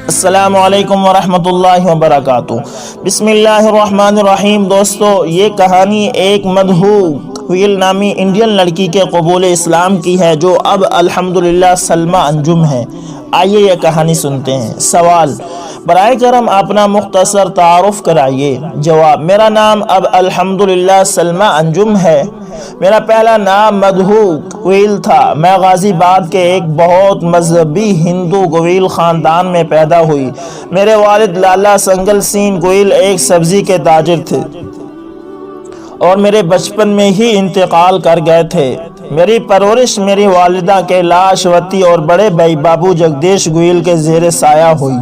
السلام علیکم ورحمۃ اللہ وبرکاتہ۔ بسم اللہ الرحمن الرحیم۔ دوستو، یہ کہانی ایک مدھو ویل نامی انڈین لڑکی کے قبول اسلام کی ہے جو اب الحمدللہ سلمہ انجم ہے۔ آئیے یہ کہانی سنتے ہیں۔ سوال: برائے کرم اپنا مختصر تعارف کرائیے۔ جواب: میرا نام اب الحمدللہ سلمہ انجم ہے۔ میرا پہلا نام مدھو گوئل تھا۔ میں غازی آباد کے ایک بہت مذہبی ہندو گوئل خاندان میں پیدا ہوئی۔ میرے والد لالا سنگل سین گوئل ایک سبزی کے تاجر تھے اور میرے بچپن میں ہی انتقال کر گئے تھے۔ میری پرورش میری والدہ کیلاش وتی اور بڑے بھائی بابو جگدیش گوئل کے زیر سایہ ہوئی۔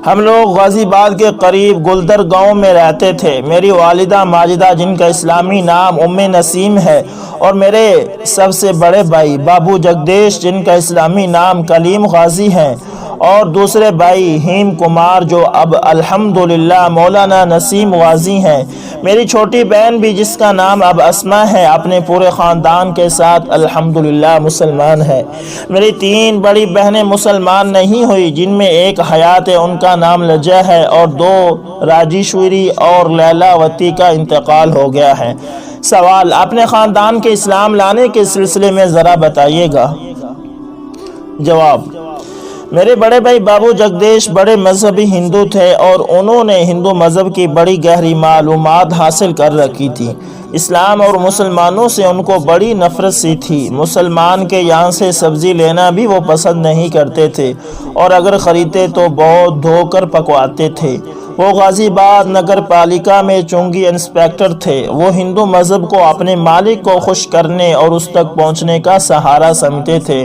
ہم لوگ غازی آباد کے قریب گلدر گاؤں میں رہتے تھے۔ میری والدہ ماجدہ، جن کا اسلامی نام ام نسیم ہے، اور میرے سب سے بڑے بھائی بابو جگدیش، جن کا اسلامی نام کلیم غازی ہے، اور دوسرے بھائی ہیم کمار، جو اب الحمدللہ مولانا نسیم غازی ہیں۔ میری چھوٹی بہن بھی، جس کا نام اب اسما ہے، اپنے پورے خاندان کے ساتھ الحمدللہ مسلمان ہے۔ میری 3 بڑی بہنیں مسلمان نہیں ہوئی، جن میں ایک حیات ہے، ان کا نام لجا ہے، اور 2 راجیشوری اور لیلا وتی کا انتقال ہو گیا ہے۔ سوال: اپنے خاندان کے اسلام لانے کے سلسلے میں ذرا بتائیے گا۔ جواب: میرے بڑے بھائی بابو جگدیش بڑے مذہبی ہندو تھے اور انہوں نے ہندو مذہب کی بڑی گہری معلومات حاصل کر رکھی تھی۔ اسلام اور مسلمانوں سے ان کو بڑی نفرت سی تھی۔ مسلمان کے یہاں سے سبزی لینا بھی وہ پسند نہیں کرتے تھے، اور اگر خریدتے تو بہت دھو کر پکواتے تھے۔ وہ غازی آباد نگر پالیکا میں چونگی انسپکٹر تھے۔ وہ ہندو مذہب کو اپنے مالک کو خوش کرنے اور اس تک پہنچنے کا سہارا سمجھتے تھے۔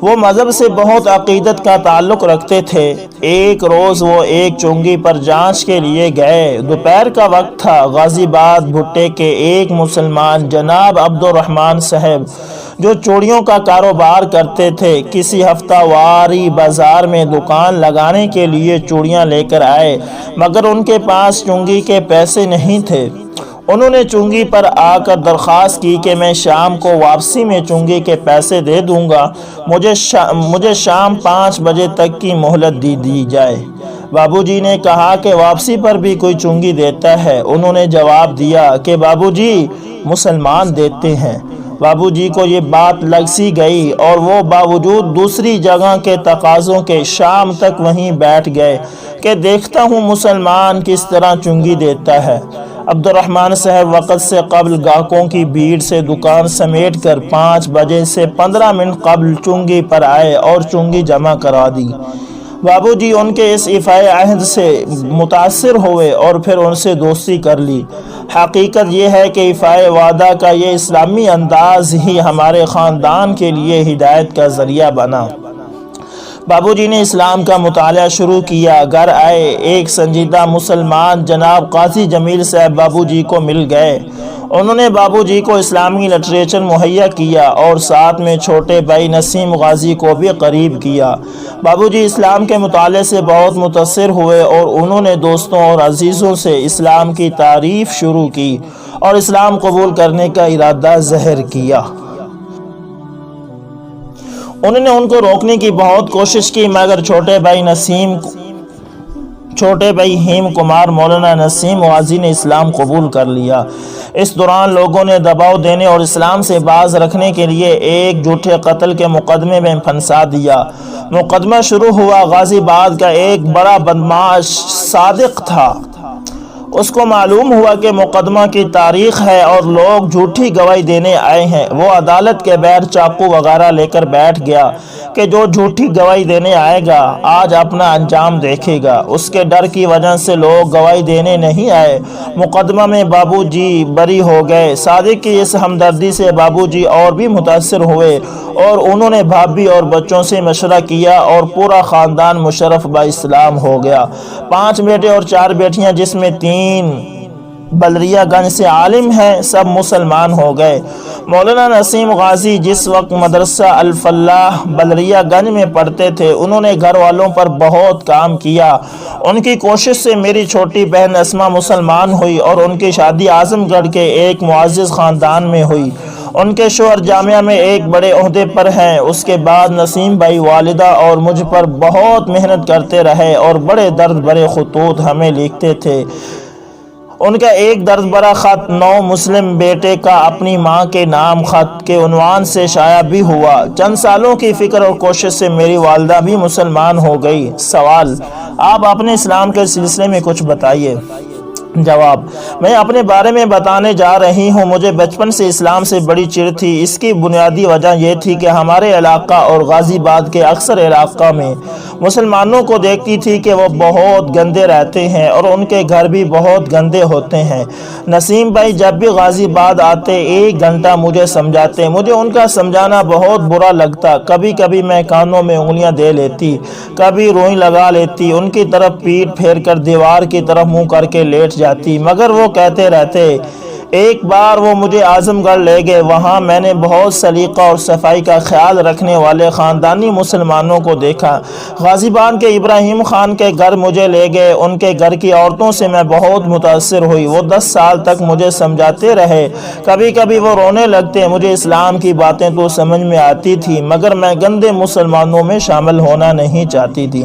وہ مذہب سے بہت عقیدت کا تعلق رکھتے تھے۔ ایک روز وہ ایک چونگی پر جانچ کے لیے گئے۔ دوپہر کا وقت تھا۔ غازی آباد بھٹے کے ایک مسلمان جناب عبد الرحمن صاحب، جو چوڑیوں کا کاروبار کرتے تھے، کسی ہفتہ واری بازار میں دکان لگانے کے لیے چوڑیاں لے کر آئے، مگر ان کے پاس چونگی کے پیسے نہیں تھے۔ انہوں نے چونگی پر آ کر درخواست کی کہ میں شام کو واپسی میں چونگی کے پیسے دے دوں گا، مجھے شام 5 بجے تک کی مہلت دی جائے۔ بابو جی نے کہا کہ واپسی پر بھی کوئی چونگی دیتا ہے؟ انہوں نے جواب دیا کہ بابو جی مسلمان دیتے ہیں۔ بابو جی کو یہ بات لگ سی گئی، اور وہ باوجود دوسری جگہ کے تقاضوں کے شام تک وہیں بیٹھ گئے کہ دیکھتا ہوں مسلمان کس طرح چونگی دیتا ہے۔ عبد الرحمن صاحب وقت سے قبل گاہکوں کی بھیڑ سے دکان سمیٹ کر 5 بجے سے 15 منٹ قبل چونگی پر آئے اور چونگی جمع کرا دی۔ بابو جی ان کے اس ایفائے عہد سے متاثر ہوئے اور پھر ان سے دوستی کر لی۔ حقیقت یہ ہے کہ ایفائے وعدہ کا یہ اسلامی انداز ہی ہمارے خاندان کے لیے ہدایت کا ذریعہ بنا۔ بابو جی نے اسلام کا مطالعہ شروع کیا۔ گھر آئے، ایک سنجیدہ مسلمان جناب قاضی جمیل صاحب بابو جی کو مل گئے۔ انہوں نے بابو جی کو اسلامی لٹریچر مہیا کیا اور ساتھ میں چھوٹے بھائی نسیم غازی کو بھی قریب کیا۔ بابو جی اسلام کے مطالعے سے بہت متاثر ہوئے اور انہوں نے دوستوں اور عزیزوں سے اسلام کی تعریف شروع کی اور اسلام قبول کرنے کا ارادہ ظاہر کیا۔ انہوں نے ان کو روکنے کی بہت کوشش کی، مگر چھوٹے بھائی ہیم کمار مولانا نسیم غازی نے اسلام قبول کر لیا۔ اس دوران لوگوں نے دباؤ دینے اور اسلام سے باز رکھنے کے لیے ایک جھوٹے قتل کے مقدمے میں پھنسا دیا۔ مقدمہ شروع ہوا۔ غازی آباد کا ایک بڑا بدمعاش صادق تھا۔ اس کو معلوم ہوا کہ مقدمہ کی تاریخ ہے اور لوگ جھوٹی گواہی دینے آئے ہیں۔ وہ عدالت کے باہر چاقو وغیرہ لے کر بیٹھ گیا کہ جو جھوٹی گواہی دینے آئے گا آج اپنا انجام دیکھے گا۔ اس کے ڈر کی وجہ سے لوگ گواہی دینے نہیں آئے۔ مقدمہ میں بابو جی بری ہو گئے۔ صادق کی اس ہمدردی سے بابو جی اور بھی متاثر ہوئے اور انہوں نے بھابھی اور بچوں سے مشورہ کیا اور پورا خاندان مشرف با اسلام ہو گیا۔ 5 بیٹے اور 4 بیٹیاں، جس میں 3 بلریا گنج سے عالم ہیں، سب مسلمان ہو گئے۔ مولانا نسیم غازی جس وقت مدرسہ الفلاح بلریا گنج میں پڑھتے تھے، انہوں نے گھر والوں پر بہت کام کیا۔ ان کی کوشش سے میری چھوٹی بہن اسما مسلمان ہوئی اور ان کی شادی اعظم گڑھ کے ایک معزز خاندان میں ہوئی۔ ان کے شوہر جامعہ میں ایک بڑے عہدے پر ہیں۔ اس کے بعد نسیم بھائی والدہ اور مجھ پر بہت محنت کرتے رہے اور بڑے درد بھرے خطوط ہمیں لکھتے تھے۔ ان کا ایک درد بھرا خط 9 مسلم بیٹے کا اپنی ماں کے نام خط کے عنوان سے شائع بھی ہوا۔ چند سالوں کی فکر اور کوشش سے میری والدہ بھی مسلمان ہو گئی۔ سوال: آپ اپنے اسلام کے سلسلے میں کچھ بتائیے۔ جواب: میں اپنے بارے میں بتانے جا رہی ہوں۔ مجھے بچپن سے اسلام سے بڑی چڑ تھی۔ اس کی بنیادی وجہ یہ تھی کہ ہمارے علاقہ اور غازی آباد کے اکثر علاقہ میں مسلمانوں کو دیکھتی تھی کہ وہ بہت گندے رہتے ہیں اور ان کے گھر بھی بہت گندے ہوتے ہیں۔ نسیم بھائی جب بھی غازی آباد آتے 1 گھنٹہ مجھے سمجھاتے۔ مجھے ان کا سمجھانا بہت برا لگتا۔ کبھی کبھی میں کانوں میں انگلیاں دے لیتی، کبھی روئی لگا لیتی، ان کی طرف پیٹ پھیر کر دیوار کی طرف منہ کر کے لیٹ جاتی، مگر وہ کہتے رہتے۔ ایک بار وہ مجھے اعظم گڑھ لے گئے۔ وہاں میں نے بہت سلیقہ اور صفائی کا خیال رکھنے والے خاندانی مسلمانوں کو دیکھا۔ غازی آباد کے ابراہیم خان کے گھر مجھے لے گئے۔ ان کے گھر کی عورتوں سے میں بہت متاثر ہوئی۔ وہ 10 سال تک مجھے سمجھاتے رہے۔ کبھی کبھی وہ رونے لگتے۔ مجھے اسلام کی باتیں تو سمجھ میں آتی تھی، مگر میں گندے مسلمانوں میں شامل ہونا نہیں چاہتی تھی۔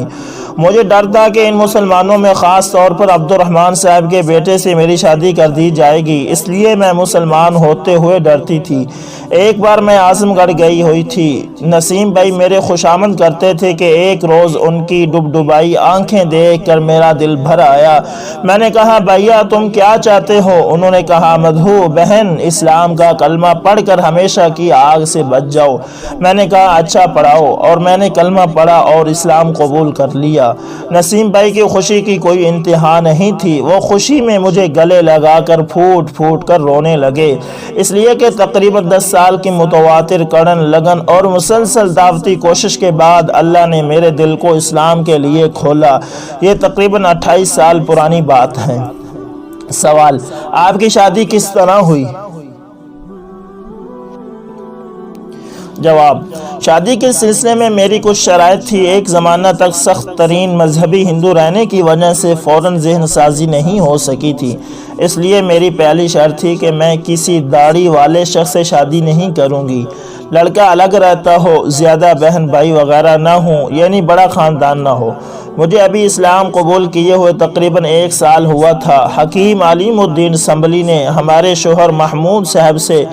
مجھے ڈر تھا کہ ان مسلمانوں میں خاص طور پر عبد الرحمن صاحب کے بیٹے سے میری شادی کر دی جائے گی، اس لیے میں مسلمان ہوتے ہوئے ڈرتی تھی۔ ایک بار میں اعظم گڑھ گئی ہوئی تھی۔ نسیم بھائی میرے خوشامد کرتے تھے کہ ایک روز ان کی ڈبڈبائی آنکھیں دیکھ کر میرا دل بھر آیا۔ میں نے کہا، بھیا تم کیا چاہتے ہو؟ انہوں نے کہا، مدھو بہن، اسلام کا کلمہ پڑھ کر ہمیشہ کی آگ سے بچ جاؤ۔ میں نے کہا، اچھا پڑھاؤ، اور میں نے کلمہ پڑھا اور اسلام قبول کر لیا۔ نسیم بھائی کی خوشی کی کوئی انتہا نہیں تھی۔ وہ خوشی میں مجھے گلے لگا کر پھوٹ پھوٹ کر رونے لگے، اس لیے کہ تقریباً 10 سال کی متواتر کڑن لگن اور مسلسل دعوتی کوشش کے بعد اللہ نے میرے دل کو اسلام کے لیے کھولا۔ یہ تقریباً 28 سال پرانی بات ہے۔ سوال: آپ کی شادی کس طرح ہوئی؟ جواب: شادی کے سلسلے میں میری کچھ شرائط تھی۔ ایک زمانہ تک سخت ترین مذہبی ہندو رہنے کی وجہ سے فوراً ذہن سازی نہیں ہو سکی تھی، اس لیے میری پہلی شرط تھی کہ میں کسی داڑھی والے شخص سے شادی نہیں کروں گی۔ لڑکا الگ رہتا ہو، زیادہ بہن بھائی وغیرہ نہ ہوں، یعنی بڑا خاندان نہ ہو۔ مجھے ابھی اسلام قبول کیے ہوئے تقریباً 1 سال ہوا تھا۔ حکیم علیم الدین سنبھلی نے ہمارے شوہر محمود صاحب سے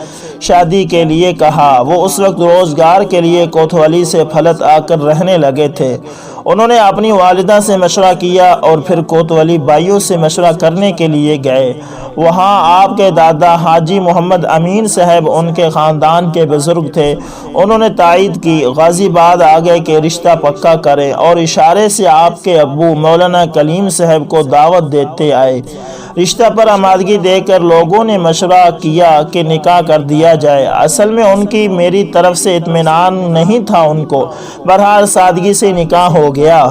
شادی کے لیے کہا۔ وہ اس وقت روزگار کے لیے کوتوالی سے پھلت آ کر رہنے لگے تھے۔ انہوں نے اپنی والدہ سے مشورہ کیا اور پھر کوتوالی بھائیوں سے مشورہ کرنے کے لیے گئے۔ وہاں آپ کے دادا حاجی محمد امین صاحب ان کے خاندان کے بزرگ تھے۔ انہوں نے تائید کی، غازی آباد آگے کہ رشتہ پکا کریں، اور اشارے سے آپ کے ابو مولانا کلیم صاحب کو دعوت دیتے آئے۔ رشتہ پر آمادگی دے کر لوگوں نے مشورہ کیا کہ نکاح کر دیا جائے۔ اصل میں ان کی میری طرف سے اطمینان نہیں تھا ان کو۔ بہرحال سادگی سے نکاح ہو گیا۔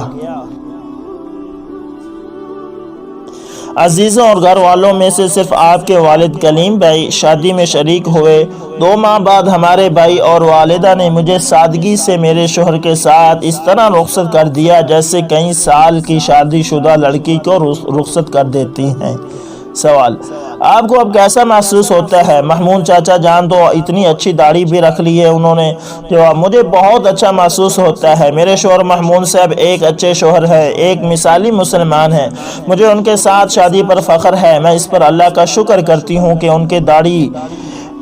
عزیزوں اور گھر والوں میں سے صرف آپ کے والد کلیم بھائی شادی میں شریک ہوئے۔ 2 ماہ بعد ہمارے بھائی اور والدہ نے مجھے سادگی سے میرے شوہر کے ساتھ اس طرح رخصت کر دیا جیسے کئی سال کی شادی شدہ لڑکی کو رخصت کر دیتی ہیں۔ سوال: آپ کو اب کیسا محسوس ہوتا ہے؟ محمود چاچا جان تو اتنی اچھی داڑھی بھی رکھ لی ہے انہوں نے۔ جواب: مجھے بہت اچھا محسوس ہوتا ہے۔ میرے شوہر محمود صاحب ایک اچھے شوہر ہیں، ایک مثالی مسلمان ہیں۔ مجھے ان کے ساتھ شادی پر فخر ہے۔ میں اس پر اللہ کا شکر کرتی ہوں کہ ان کی داڑھی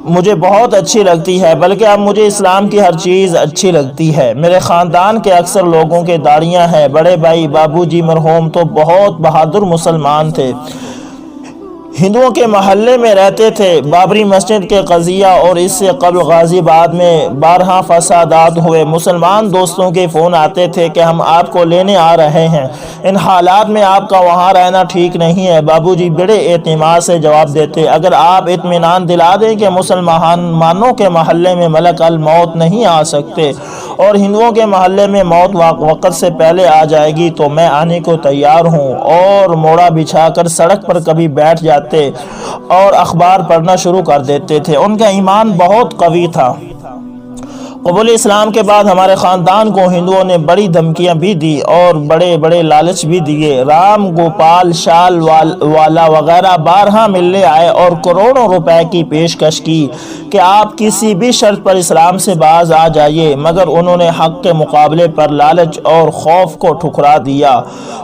مجھے بہت اچھی لگتی ہے، بلکہ اب مجھے اسلام کی ہر چیز اچھی لگتی ہے۔ میرے خاندان کے اکثر لوگوں کے داڑھیاں ہیں۔ بڑے بھائی بابو جی مرحوم تو بہت بہادر مسلمان تھے، ہندوؤں کے محلے میں رہتے تھے۔ بابری مسجد کے قضیہ اور اس سے قبل غازی آباد میں بارہا فسادات ہوئے۔ مسلمان دوستوں کے فون آتے تھے کہ ہم آپ کو لینے آ رہے ہیں، ان حالات میں آپ کا وہاں رہنا ٹھیک نہیں ہے۔ بابو جی بڑے اعتماد سے جواب دیتے، اگر آپ اطمینان دلا دیں کہ مسلمانوں کے محلے میں ملک الموت نہیں آ سکتے اور ہندوؤں کے محلے میں موت وقت سے پہلے آ جائے گی تو میں آنے کو تیار ہوں۔ اور موڑا بچھا کر سڑک پر کبھی بیٹھ جاتے اور اخبار پڑھنا شروع کر دیتے تھے۔ ان کا ایمان بہت قوی تھا۔ قبول اسلام کے بعد ہمارے خاندان کو ہندوؤں نے بڑی دھمکیاں بھی دی اور بڑے بڑے لالچ بھی دیے۔ رام گوپال شال والا وغیرہ بارہا ملنے آئے اور کروڑوں روپے کی پیشکش کی کہ آپ کسی بھی شرط پر اسلام سے باز آ جائیے، مگر انہوں نے حق کے مقابلے پر لالچ اور خوف کو ٹھکرا دیا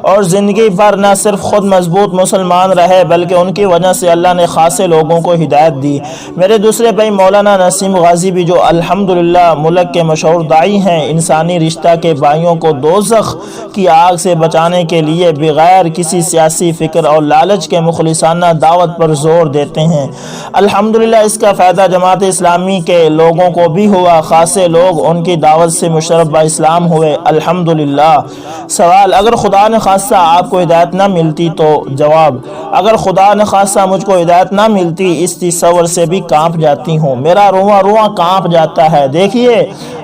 اور زندگی بھر نہ صرف خود مضبوط مسلمان رہے بلکہ ان کی وجہ سے اللہ نے خاصے لوگوں کو ہدایت دی۔ میرے دوسرے بھائی مولانا نسیم غازی بھی، جو الحمدللہ ملک کے مشہور داعی ہیں، انسانی رشتہ کے بھائیوں کو دوزخ کی آگ سے بچانے کے لیے بغیر کسی سیاسی فکر اور لالچ کے مخلصانہ دعوت پر زور دیتے ہیں۔ الحمدللہ اس کا فائدہ جماعت اسلامی کے لوگوں کو بھی ہوا، خاصے لوگ ان کی دعوت سے مشرف با اسلام ہوئے، الحمدللہ۔ سوال: اگر خدا نے خواستہ آپ کو ہدایت نہ ملتی تو؟ جواب: اگر خدا نے خواستہ مجھ کو ہدایت نہ ملتی، اس تصور سے بھی کانپ جاتی ہوں، میرا رواں رواں کانپ جاتا ہے۔ دیکھیے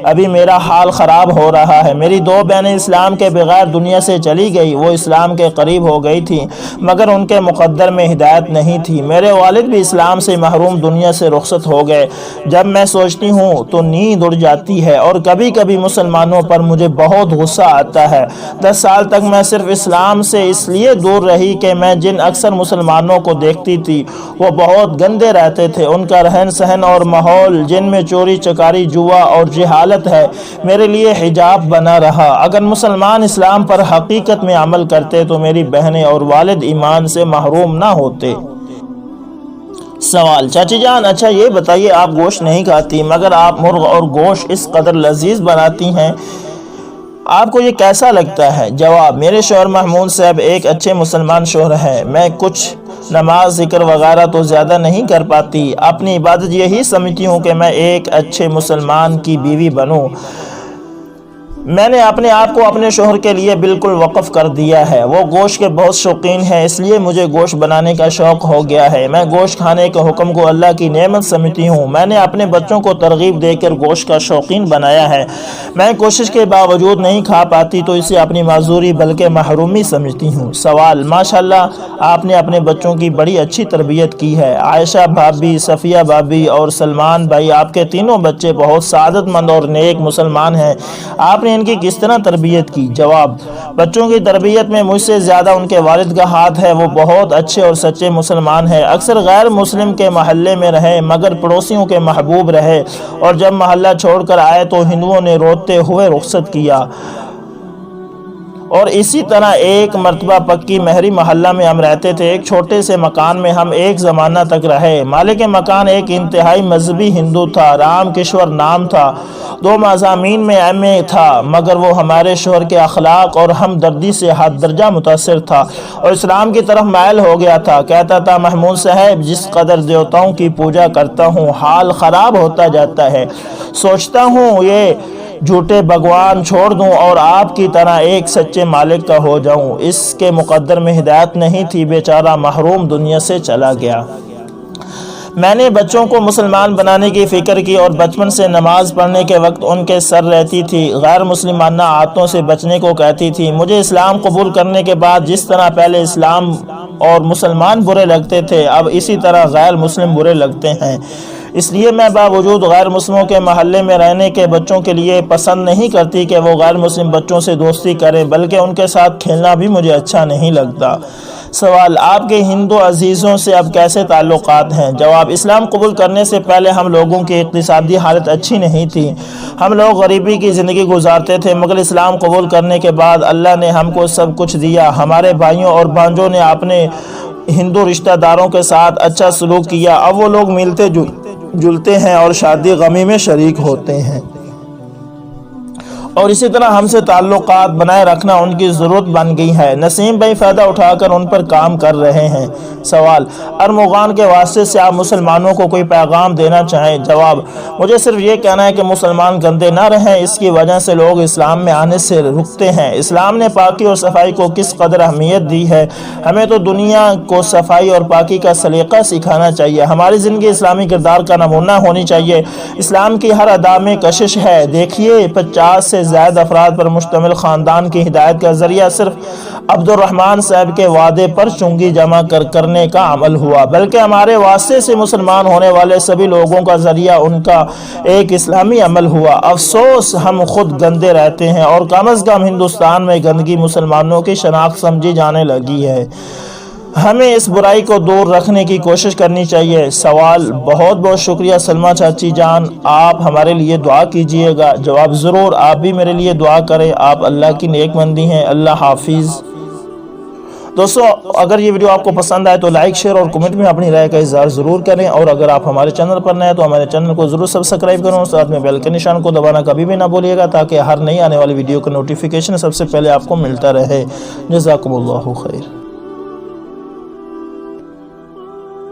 ابھی میرا حال خراب ہو رہا ہے۔ میری دو بہنیں اسلام کے بغیر دنیا سے چلی گئی، وہ اسلام کے قریب ہو گئی تھی مگر ان کے مقدر میں ہدایت نہیں تھی۔ میرے والد بھی اسلام سے محروم دنیا سے رخصت ہو گئے۔ جب میں سوچتی ہوں تو نیند اڑ جاتی ہے اور کبھی کبھی مسلمانوں پر مجھے بہت غصہ آتا ہے۔ 10 سال تک میں صرف اسلام سے اس لیے دور رہی کہ میں جن اکثر مسلمانوں کو دیکھتی تھی وہ بہت گندے رہتے تھے۔ ان کا رہن سہن اور ماحول جن میں چوری چکاری، جوا اور جہالت ہے، میرے لیے حجاب بنا رہا۔ اگر مسلمان اسلام پر حقیقت میں عمل کرتے تو میری بہنیں اور والد ایمان سے محروم نہ ہوتے۔ سوال: چاچی جان، اچھا یہ بتائیے، آپ گوشت نہیں کھاتی مگر آپ مرغ اور گوشت اس قدر لذیذ بناتی ہیں، آپ کو یہ کیسا لگتا ہے؟ جواب: میرے شوہر محمود صاحب ایک اچھے مسلمان شوہر ہیں۔ میں کچھ نماز ذکر وغیرہ تو زیادہ نہیں کر پاتی، اپنی عبادت یہی سمجھتی ہوں کہ میں ایک اچھے مسلمان کی بیوی بنوں۔ میں نے اپنے آپ کو اپنے شوہر کے لیے بالکل وقف کر دیا ہے۔ وہ گوشت کے بہت شوقین ہیں، اس لیے مجھے گوشت بنانے کا شوق ہو گیا ہے۔ میں گوشت کھانے کے حکم کو اللہ کی نعمت سمجھتی ہوں۔ میں نے اپنے بچوں کو ترغیب دے کر گوشت کا شوقین بنایا ہے۔ میں کوشش کے باوجود نہیں کھا پاتی تو اسے اپنی معذوری بلکہ محرومی سمجھتی ہوں۔ سوال: ماشاءاللہ آپ نے اپنے بچوں کی بڑی اچھی تربیت کی ہے۔ عائشہ بھابی، صفیہ بھابی اور سلمان بھائی، آپ کے تینوں بچے بہت سعادت مند اور نیک مسلمان ہیں۔ آپ نے ان کی کس طرح تربیت کی؟ جواب: بچوں کی تربیت میں مجھ سے زیادہ ان کے والد کا ہاتھ ہے۔ وہ بہت اچھے اور سچے مسلمان ہیں، اکثر غیر مسلم کے محلے میں رہے مگر پڑوسیوں کے محبوب رہے اور جب محلہ چھوڑ کر آئے تو ہندوؤں نے روتے ہوئے رخصت کیا اور اسی طرح ایک مرتبہ پکی مہری محلہ میں ہم رہتے تھے۔ ایک چھوٹے سے مکان میں ہم ایک زمانہ تک رہے۔ مالک مکان ایک انتہائی مذہبی ہندو تھا، رام کشور نام تھا، 2 مضامین میں MA تھا مگر وہ ہمارے شوہر کے اخلاق اور ہمدردی سے حد درجہ متاثر تھا اور اسلام کی طرف مائل ہو گیا تھا۔ کہتا تھا، محمود صاحب جس قدر دیوتاؤں کی پوجا کرتا ہوں حال خراب ہوتا جاتا ہے، سوچتا ہوں یہ جھوٹے بھگوان چھوڑ دوں اور آپ کی طرح ایک سچے مالک کا ہو جاؤں۔ اس کے مقدر میں ہدایت نہیں تھی، بیچارہ محروم دنیا سے چلا گیا۔ میں نے بچوں کو مسلمان بنانے کی فکر کی اور بچپن سے نماز پڑھنے کے وقت ان کے سر رہتی تھی، غیر مسلمانہ عادتوں سے بچنے کو کہتی تھی۔ مجھے اسلام قبول کرنے کے بعد جس طرح پہلے اسلام اور مسلمان برے لگتے تھے اب اسی طرح غیر مسلم برے لگتے ہیں۔ اس لیے میں باوجود غیر مسلموں کے محلے میں رہنے کے بچوں کے لیے پسند نہیں کرتی کہ وہ غیر مسلم بچوں سے دوستی کریں، بلکہ ان کے ساتھ کھیلنا بھی مجھے اچھا نہیں لگتا۔ سوال: آپ کے ہندو عزیزوں سے اب کیسے تعلقات ہیں؟ جواب: اسلام قبول کرنے سے پہلے ہم لوگوں کی اقتصادی حالت اچھی نہیں تھی، ہم لوگ غریبی کی زندگی گزارتے تھے مگر اسلام قبول کرنے کے بعد اللہ نے ہم کو سب کچھ دیا۔ ہمارے بھائیوں اور بھانجوں نے اپنے ہندو رشتہ داروں کے ساتھ اچھا سلوک کیا، اب وہ لوگ ملتے جلتے ہیں اور شادی غمی میں شریک ہوتے ہیں اور اسی طرح ہم سے تعلقات بنائے رکھنا ان کی ضرورت بن گئی ہے۔ نسیم بھائی فائدہ اٹھا کر ان پر کام کر رہے ہیں۔ سوال: ارمغان کے واسطے سے آپ مسلمانوں کو کوئی پیغام دینا چاہیں؟ جواب: مجھے صرف یہ کہنا ہے کہ مسلمان گندے نہ رہیں، اس کی وجہ سے لوگ اسلام میں آنے سے رکتے ہیں۔ اسلام نے پاکی اور صفائی کو کس قدر اہمیت دی ہے، ہمیں تو دنیا کو صفائی اور پاکی کا سلیقہ سکھانا چاہیے۔ ہماری زندگی اسلامی کردار کا نمونہ ہونی چاہیے۔ اسلام کی ہر ادا میں کشش ہے۔ دیکھیے 50 سے زائد افراد پر مشتمل خاندان کی ہدایت کا ذریعہ صرف عبدالرحمن صاحب کے وعدے پر چنگی جمع کرنے کا عمل ہوا، بلکہ ہمارے واسطے سے مسلمان ہونے والے سبھی لوگوں کا ذریعہ ان کا ایک اسلامی عمل ہوا۔ افسوس ہم خود گندے رہتے ہیں اور کم از کم ہندوستان میں گندگی مسلمانوں کی شناخت سمجھی جانے لگی ہے۔ ہمیں اس برائی کو دور رکھنے کی کوشش کرنی چاہیے۔ سوال: بہت بہت شکریہ سلمہ چاچی جان، آپ ہمارے لیے دعا کیجئے گا۔ جواب: ضرور، آپ بھی میرے لیے دعا کریں، آپ اللہ کی نیک بندی ہیں۔ اللہ حافظ۔ دوستو، اگر یہ ویڈیو آپ کو پسند آئے تو لائک، شیئر اور کمنٹ میں اپنی رائے کا اظہار ضرور کریں، اور اگر آپ ہمارے چینل پر نئے ہیں تو ہمارے چینل کو ضرور سبسکرائب کریں اور ساتھ میں بیل کے نشان کو دبانا کبھی بھی نہ بھولیے گا، تاکہ ہر نئی آنے والی ویڈیو کا نوٹیفیکیشن سب سے پہلے آپ کو ملتا رہے۔ جزاکم اللہ خیر۔